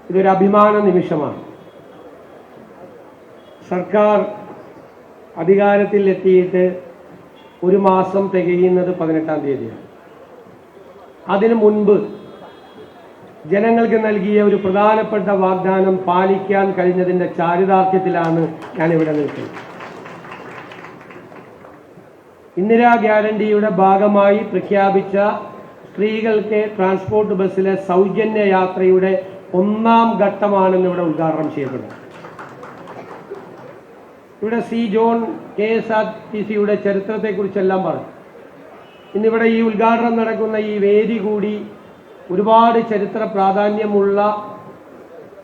ഇതൊരു അഭിമാന നിമിഷമാണ്. സർക്കാർ അധികാരത്തിൽ എത്തിയിട്ട് ഒരു മാസം തികയുന്നത് 18-ാം തീയതിയാണ്. അതിനു മുൻപ് ജനങ്ങൾക്ക് നൽകിയ ഒരു പ്രധാനപ്പെട്ട വാഗ്ദാനം പാലിക്കാൻ കഴിഞ്ഞതിൻ്റെ ചാരിതാർത്ഥ്യത്തിലാണ് ഞാനിവിടെ നിൽക്കുന്നത്. ഇന്ദിരാ ഗ്യാരണ്ടിയുടെ ഭാഗമായി പ്രഖ്യാപിച്ച സ്ത്രീകൾക്ക് ട്രാൻസ്പോർട്ട് ബസ്സിലെ സൗജന്യ യാത്രയുടെ 1-ാം ഘട്ടമാണെന്ന് ഇവിടെ ഉദ്ഘാടനം ചെയ്യപ്പെടുന്നത്. ഇവിടെ സി ജോൺ KSRTCയുടെ ചരിത്രത്തെക്കുറിച്ചെല്ലാം പറഞ്ഞു. ഇന്നിവിടെ ഈ ഉദ്ഘാടനം നടക്കുന്ന ഈ വേദി കൂടി ഒരുപാട് ചരിത്ര പ്രാധാന്യമുള്ള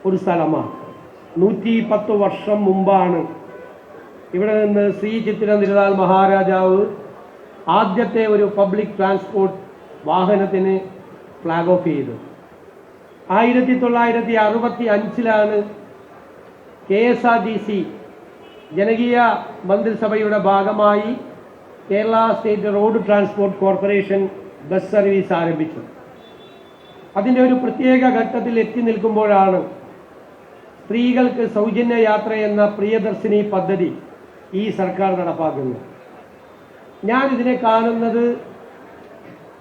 ഒരു സ്ഥലമാണ്. 110 വർഷം മുമ്പാണ് ഇവിടെ നിന്ന് ശ്രീ ചിത്തിര തിരുനാൾ മഹാരാജാവ് ആദ്യത്തെ ഒരു പബ്ലിക് ട്രാൻസ്പോർട്ട് വാഹനത്തിന് ഫ്ലാഗ് ഓഫ് ചെയ്തത്. 1965-ലാണ് KSRTC ജനകീയ മന്ത്രിസഭയുടെ ഭാഗമായി Kerala state road transport corporation bus service ആരംഭിച്ചത്. അതിൻ്റെ ഒരു പ്രത്യേക ഘട്ടത്തിൽ എത്തി നിൽക്കുമ്പോഴാണ് സ്ത്രീകൾക്ക് സൗജന്യ യാത്ര എന്ന പ്രിയദർശിനി പദ്ധതി ഈ സർക്കാർ നടപ്പാക്കുന്നത്. ഞാനിതിനെ കാണുന്നത്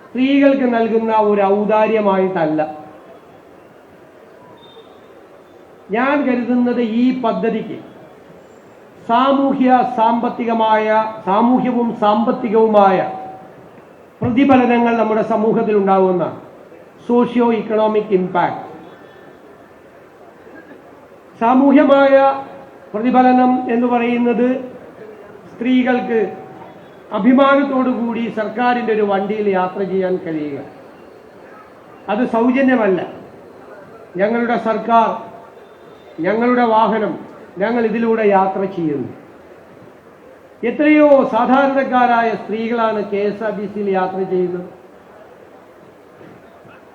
സ്ത്രീകൾക്ക് നൽകുന്ന ഒരു ഔദാര്യമായിട്ടല്ല. ഞാൻ കരുതുന്നത് ഈ പദ്ധതിക്ക് സാമൂഹ്യവും സാമ്പത്തികവുമായ പ്രതിഫലനങ്ങൾ നമ്മുടെ സമൂഹത്തിൽ ഉണ്ടാകുന്ന സോഷ്യോ ഇക്കണോമിക് ഇമ്പാക്ട്. സാമൂഹ്യമായ പ്രതിഫലനം എന്ന് പറയുന്നത് സ്ത്രീകൾക്ക് അഭിമാനത്തോടുകൂടി സർക്കാരിൻ്റെ ഒരു വണ്ടിയിൽ യാത്ര ചെയ്യാൻ കഴിയുക. അത് സൗജന്യമല്ല. ഞങ്ങളുടെ സർക്കാർ, ഞങ്ങളുടെ വാഹനം, ഞങ്ങൾ ഇതിലൂടെ യാത്ര ചെയ്യുന്നു. എത്രയോ സാധാരണക്കാരായ സ്ത്രീകളാണ് KSRTCയിൽ യാത്ര ചെയ്യുന്നത്.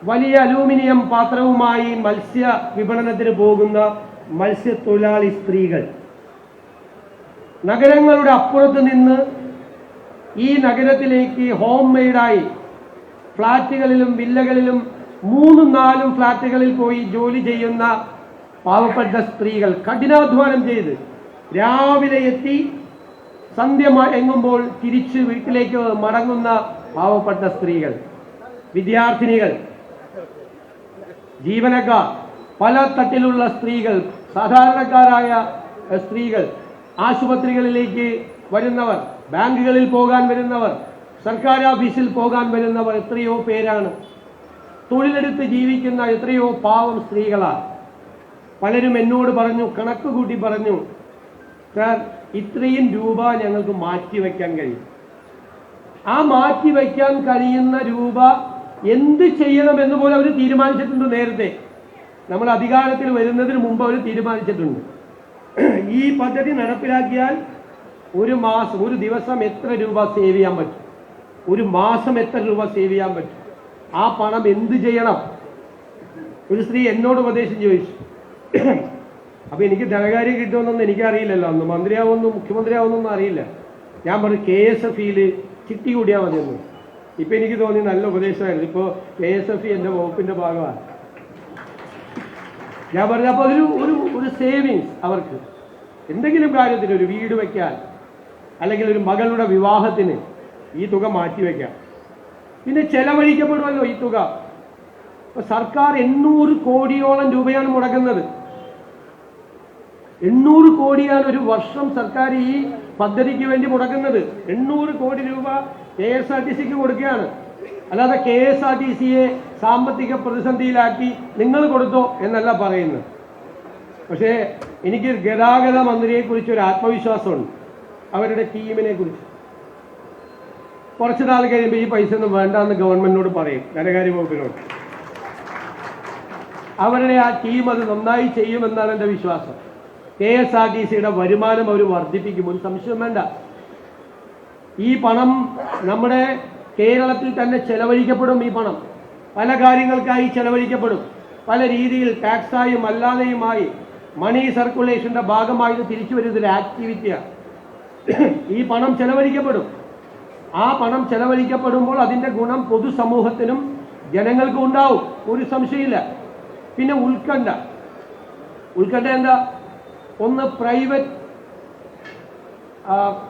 വലിയ അലൂമിനിയം പാത്രവുമായി മത്സ്യ വിപണനത്തിന് പോകുന്ന മത്സ്യത്തൊഴിലാളി സ്ത്രീകൾ നഗരങ്ങളുടെ അപ്പുറത്ത് നിന്ന് ഈ നഗരത്തിലേക്ക് ഹോം മെയ്ഡായി ഫ്ലാറ്റുകളിലും വില്ലകളിലും 3-4 ഫ്ലാറ്റുകളിൽ പോയി ജോലി ചെയ്യുന്ന പാവപ്പെട്ട സ്ത്രീകൾ, കഠിനാധ്വാനം ചെയ്ത് രാവിലെ എത്തി സന്ധ്യ എങ്ങുമ്പോൾ തിരിച്ച് വീട്ടിലേക്ക് മടങ്ങുന്ന പാവപ്പെട്ട സ്ത്രീകൾ, വിദ്യാർത്ഥിനികൾ, ജീവനക്കാർ, പല തട്ടിലുള്ള സ്ത്രീകൾ, സാധാരണക്കാരായ സ്ത്രീകൾ, ആശുപത്രികളിലേക്ക് വരുന്നവർ, ബാങ്കുകളിൽ പോകാൻ വരുന്നവർ, സർക്കാർ ഓഫീസിൽ പോകാൻ വരുന്നവർ, എത്രയോ പേരാണ്. തൊഴിലെടുത്ത് ജീവിക്കുന്ന എത്രയോ പാവം സ്ത്രീകളാണ്. പലരും എന്നോട് പറഞ്ഞു, കണക്ക് കൂട്ടി പറഞ്ഞു, സാർ ഇത്രയും രൂപ ഞങ്ങൾക്ക് മാറ്റിവെക്കാൻ കഴിയും. ആ മാറ്റിവെക്കാൻ കഴിയുന്ന രൂപ എന്ത് ചെയ്യണമെന്ന് പോലും അവർ തീരുമാനിച്ചിട്ടുണ്ട്. നേരത്തെ നമ്മൾ അധികാരത്തിൽ വരുന്നതിന് മുമ്പ് അവർ തീരുമാനിച്ചിട്ടുണ്ട്. ഈ പദ്ധതി നടപ്പിലാക്കിയാൽ ഒരു ദിവസം എത്ര രൂപ സേവ് ചെയ്യാൻ പറ്റും, ഒരു മാസം എത്ര രൂപ സേവ് ചെയ്യാൻ പറ്റും, ആ പണം എന്ത് ചെയ്യണം. ഒരു സ്ത്രീ എന്നോട് ഉപദേശം ചോദിച്ചു. അപ്പോൾ എനിക്ക് ധനകാര്യം കിട്ടുമെന്നൊന്നും എനിക്കറിയില്ലല്ലോ, അന്ന് മുഖ്യമന്ത്രിയാവുന്നൊന്നും അറിയില്ല. ഞാൻ പറഞ്ഞു KSFയിൽ ചിട്ടി കൂടിയാൽ മതിയെന്ന്. ഇപ്പം എനിക്ക് തോന്നി നല്ല ഉപദേശമായിരുന്നു. ഇപ്പോൾ KSF എൻ്റെ വകുപ്പിൻ്റെ ഭാഗമാണ്. ഞാൻ പറഞ്ഞു, അപ്പോൾ ഒരു സേവിങ്സ് അവർക്ക് എന്തെങ്കിലും കാര്യത്തിന്, ഒരു വീട് വയ്ക്കാൻ അല്ലെങ്കിൽ ഒരു മകളുടെ വിവാഹത്തിന് ഈ തുക മാറ്റിവെക്കാം. പിന്നെ ചെലവഴിക്കപ്പെടുമല്ലോ ഈ തുക. ഇപ്പോൾ സർക്കാർ 800 കോടിയോളം രൂപയാണ് മുടക്കുന്നത്. 800 കോടിയാണ് ഒരു വർഷം സർക്കാർ ഈ പദ്ധതിക്ക് വേണ്ടി മുടക്കുന്നത്. 800 കോടി രൂപ KSRTCക്ക് കൊടുക്കുകയാണ്. അല്ലാതെ KSRTCയെ സാമ്പത്തിക പ്രതിസന്ധിയിലാക്കി നിങ്ങൾ കൊടുത്തോ എന്നല്ല പറയുന്നത്. പക്ഷേ എനിക്ക് ഗതാഗത മന്ത്രിയെക്കുറിച്ച് ഒരു ആത്മവിശ്വാസമുണ്ട്, അവരുടെ ടീമിനെ കുറിച്ച്. കുറച്ച് നാൾ കഴിയുമ്പോൾ ഈ പൈസ ഒന്നും വേണ്ടെന്ന് ഗവൺമെന്റിനോട് പറയും, ധനകാര്യ വകുപ്പിനോട്. അവരുടെ ആ ടീം അത് നന്നായി ചെയ്യുമെന്നാണ് എൻ്റെ വിശ്വാസം. KSRTCയുടെ വരുമാനം അവർ വർദ്ധിപ്പിക്കും, ഒരു സംശയം വേണ്ട. ഈ പണം നമ്മുടെ കേരളത്തിൽ തന്നെ ചെലവഴിക്കപ്പെടും. ഈ പണം പല കാര്യങ്ങൾക്കായി ചെലവഴിക്കപ്പെടും. പല രീതിയിൽ ടാക്സായും അല്ലാതെയുമായി മണി സർക്കുലേഷന്റെ ഭാഗമായി തിരിച്ചു വരുന്നൊരു ആക്ടിവിറ്റിയാണ്. ഈ പണം ചെലവഴിക്കപ്പെടും. ആ പണം ചെലവഴിക്കപ്പെടുമ്പോൾ അതിൻ്റെ ഗുണം പൊതുസമൂഹത്തിനും ജനങ്ങൾക്കും ഉണ്ടാവും, ഒരു സംശയമില്ല. പിന്നെ ഉത്കണ്ഠ, ഉത്കണ്ഠ എന്താ? ഒന്ന്, പ്രൈവറ്റ്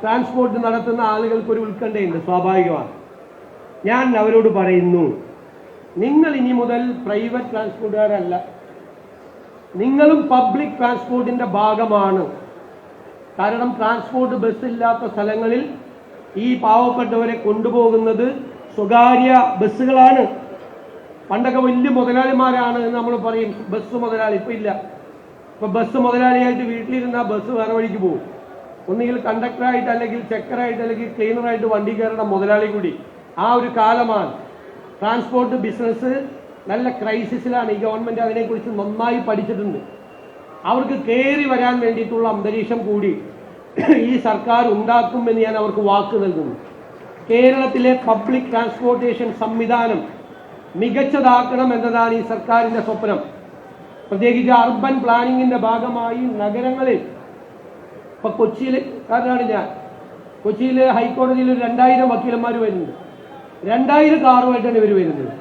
ട്രാൻസ്പോർട്ട് നടത്തുന്ന ആളുകൾക്കൊരു ഉത്കണ്ഠയുണ്ട്, സ്വാഭാവികമാണ്. ഞാൻ അവരോട് പറയുന്നു, നിങ്ങൾ ഇനി മുതൽ പ്രൈവറ്റ് ട്രാൻസ്പോർട്ടുകാരല്ല, നിങ്ങളും പബ്ലിക് ട്രാൻസ്പോർട്ടിന്റെ ഭാഗമാണ്. കാരണം ട്രാൻസ്പോർട്ട് ബസ് ഇല്ലാത്ത സ്ഥലങ്ങളിൽ ഈ പാവപ്പെട്ടവരെ കൊണ്ടുപോകുന്നത് സ്വകാര്യ ബസ്സുകളാണ്. പണ്ടൊക്കെ വലിയ മുതലാളിമാരാണ് എന്ന് നമ്മൾ പറയും, ബസ് മുതലാളി. ഇപ്പം ഇല്ല. ഇപ്പം ബസ് മുതലാളിയായിട്ട് വീട്ടിലിരുന്നാൽ ബസ് വേറെ വഴിക്ക് പോകും. ഒന്നുകിൽ കണ്ടക്ടറായിട്ട്, അല്ലെങ്കിൽ ചെക്കറായിട്ട്, അല്ലെങ്കിൽ ക്ലീനറായിട്ട് വണ്ടി കയറുന്ന മുതലാളി കൂടി. ആ ഒരു കാലമാണ്. ട്രാൻസ്പോർട്ട് ബിസിനസ് നല്ല ക്രൈസിസിലാണ്. ഈ ഗവൺമെൻറ് അതിനെക്കുറിച്ച് നന്നായി പഠിച്ചിട്ടുണ്ട്. അവർക്ക് കയറി വരാൻ വേണ്ടിയിട്ടുള്ള അന്തരീക്ഷം കൂടി ഈ സർക്കാർ ഉണ്ടാക്കുമെന്ന് ഞാൻ അവർക്ക് വാക്ക് നൽകുന്നു. കേരളത്തിലെ പബ്ലിക് ട്രാൻസ്പോർട്ടേഷൻ സംവിധാനം മികച്ചതാക്കണം എന്നതാണ് ഈ സർക്കാരിൻ്റെ സ്വപ്നം. പ്രത്യേകിച്ച് അർബൻ പ്ലാനിങ്ങിൻ്റെ ഭാഗമായി നഗരങ്ങളിൽ, ഇപ്പൊ കൊച്ചിയിലാണ് ഞാൻ, കൊച്ചിയിൽ ഹൈക്കോടതിയിൽ ഒരു 2000 വക്കീലന്മാർ വരുന്നുണ്ട്. 2000 കാറുമായിട്ടാണ് ഇവർ വരുന്നത്.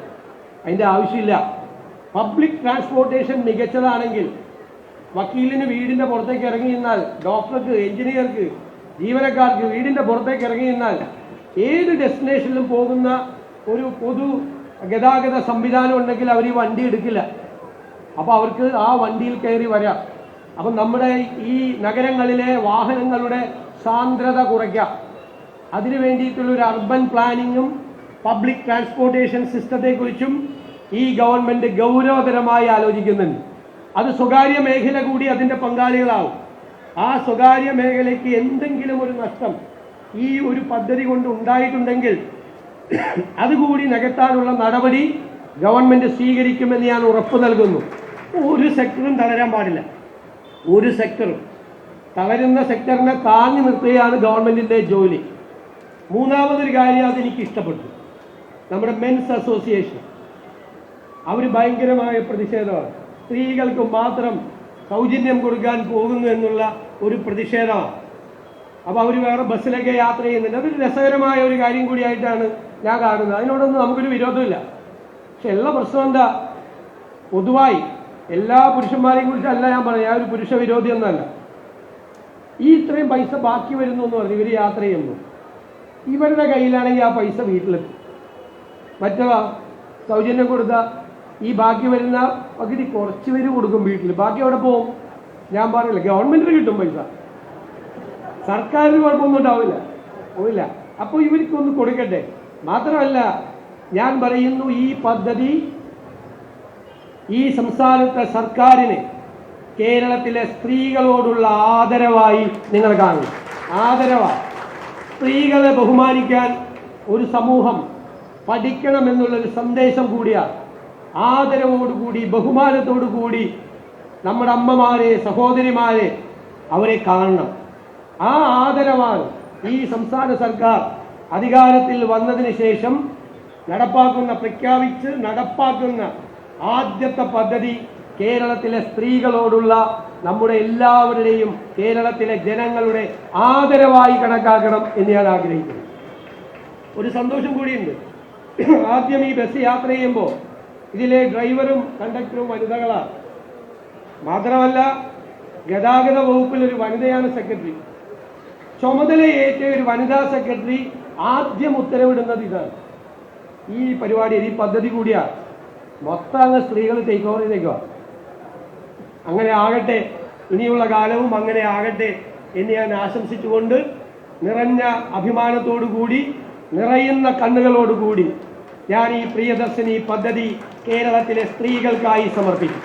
അതിൻ്റെ ആവശ്യമില്ല. പബ്ലിക് ട്രാൻസ്പോർട്ടേഷൻ മികച്ചതാണെങ്കിൽ വക്കീലിന് വീടിൻ്റെ പുറത്തേക്ക് ഇറങ്ങി നിന്നാൽ, ഡോക്ടർക്ക്, എഞ്ചിനീയർക്ക്, ജീവനക്കാർക്ക് വീടിൻ്റെ പുറത്തേക്ക് ഇറങ്ങി നിന്നാൽ ഏത് ഡെസ്റ്റിനേഷനിലും പോകുന്ന ഒരു പൊതു ഗതാഗത സംവിധാനം ഉണ്ടെങ്കിൽ അവർ ഈ വണ്ടി എടുക്കില്ല. അപ്പോൾ അവർക്ക് ആ വണ്ടിയിൽ കയറി വരാം. അപ്പം നമ്മുടെ ഈ നഗരങ്ങളിലെ വാഹനങ്ങളുടെ സാന്ദ്രത കുറയ്ക്കാം. അതിനു വേണ്ടിയിട്ടുള്ളൊരു അർബൻ പ്ലാനിങ്ങും പബ്ലിക് ട്രാൻസ്പോർട്ടേഷൻ സിസ്റ്റത്തെക്കുറിച്ചും ഈ ഗവൺമെൻറ് ഗൗരവതരമായി ആലോചിക്കുന്നുണ്ട്. അത് സ്വകാര്യ മേഖല കൂടി അതിൻ്റെ പങ്കാളികളാവും. ആ സ്വകാര്യ മേഖലയ്ക്ക് എന്തെങ്കിലും ഒരു നഷ്ടം ഈ ഒരു പദ്ധതി കൊണ്ട് ഉണ്ടായിട്ടുണ്ടെങ്കിൽ അതുകൂടി നികത്താനുള്ള നടപടി ഗവൺമെൻറ് സ്വീകരിക്കുമെന്ന് ഞാൻ ഉറപ്പ് നൽകുന്നു. ഒരു സെക്ടറും തളരാൻ പാടില്ല. ഒരു സെക്ടറും തളരുന്ന സെക്ടറിനെ താങ്ങി നിർത്തുകയാണ് ഗവൺമെൻറ്റിൻ്റെ ജോലി. മൂന്നാമതൊരു കാര്യം അതെനിക്ക് ഇഷ്ടപ്പെട്ടു. നമ്മുടെ മെൻസ് അസോസിയേഷൻ അവർ ഭയങ്കരമായ പ്രതിഷേധമാണ്. സ്ത്രീകൾക്ക് മാത്രം സൗജന്യം കൊടുക്കാൻ പോകുന്നു എന്നുള്ള ഒരു പ്രതിഷേധമാണ്. അപ്പോൾ അവർ വേറെ ബസ്സിലൊക്കെ യാത്ര ചെയ്യുന്നുണ്ട്. അതൊരു രസകരമായ ഒരു കാര്യം കൂടിയായിട്ടാണ് ഞാൻ കാണുന്നത്. അതിനോടൊന്നും നമുക്കൊരു വിരോധമില്ല. പക്ഷെ എല്ലാ പ്രശ്നം എന്താ, പൊതുവായി എല്ലാ പുരുഷന്മാരെയും കുറിച്ചല്ല ഞാൻ പറഞ്ഞു. ഞാൻ ഒരു പുരുഷ വിരോധി ഒന്നല്ല. ഈ ഇത്രയും പൈസ ബാക്കി വരുന്നു എന്ന് പറഞ്ഞു ഇവർ യാത്ര ചെയ്യുന്നു. ഇവരുടെ കയ്യിലാണെങ്കിൽ ആ പൈസ വീട്ടിലെത്തും. മറ്റേതാ സൗജന്യം കൊടുത്താൽ ഈ ബാക്കി വരുന്ന പകുതി കുറച്ച് പേര് കൊടുക്കും വീട്ടിൽ. ബാക്കി അവിടെ പോവും. ഞാൻ പറയില്ല, ഗവൺമെൻറ്റിന് കിട്ടും പൈസ, സർക്കാരിന് കുഴപ്പമൊന്നും ഉണ്ടാവില്ല, പോയില്ല. അപ്പോൾ ഇവർക്കൊന്ന് കൊടുക്കട്ടെ. മാത്രമല്ല ഞാൻ പറയുന്നു, ഈ പദ്ധതി ഈ സംസ്ഥാനത്തെ സർക്കാരിന് കേരളത്തിലെ സ്ത്രീകളോടുള്ള ആദരവായി നിങ്ങൾ കാണും. ആദരവായി. സ്ത്രീകളെ ബഹുമാനിക്കാൻ ഒരു സമൂഹം പഠിക്കണമെന്നുള്ളൊരു സന്ദേശം കൂടിയാണ്. ആദരവോടുകൂടി, ബഹുമാനത്തോടു കൂടി നമ്മുടെ അമ്മമാരെ, സഹോദരിമാരെ അവരെ കാണണം. ആ ആദരവാണ് ഈ സംസ്ഥാന സർക്കാർ അധികാരത്തിൽ വന്നതിന് ശേഷം പ്രഖ്യാപിച്ച് നടപ്പാക്കുന്ന ആദ്യത്തെ പദ്ധതി കേരളത്തിലെ സ്ത്രീകളോടുള്ള നമ്മുടെ എല്ലാവരുടെയും, കേരളത്തിലെ ജനങ്ങളുടെ ആദരവായി കണക്കാക്കണം എന്ന് ഞാൻ ആഗ്രഹിക്കുന്നു. ഒരു സന്തോഷം കൂടിയുണ്ട്. ആദ്യം ഈ ബസ് യാത്ര ചെയ്യുമ്പോൾ ഇതിലെ ഡ്രൈവറും കണ്ടക്ടറും വനിതകളാണ്. മാത്രമല്ല ഗതാഗത വകുപ്പിൽ ഒരു വനിതയാണ് സെക്രട്ടറി. ചുമതലയേറ്റ ഒരു വനിതാ സെക്രട്ടറി ആദ്യം ഉത്തരവിടുന്നത് ഇതാണ്. ഈ പരിപാടി, ഈ പദ്ധതി കൂടിയാണ്. മൊത്തം അങ്ങ് സ്ത്രീകൾ ടേക്ക് ഓവർ ചെയ്തേക്കുക. അങ്ങനെ ആകട്ടെ, ഇനിയുള്ള കാലവും അങ്ങനെ ആകട്ടെ എന്ന് ഞാൻ ആശംസിച്ചുകൊണ്ട് നിറഞ്ഞ അഭിമാനത്തോടു കൂടി, നിറയുന്ന കണ്ണുകളോടുകൂടി ഞാൻ ഈ പ്രിയദർശിനി പദ്ധതി കേരളത്തിലെ സ്ത്രീകൾക്കായി സമർപ്പിക്കും.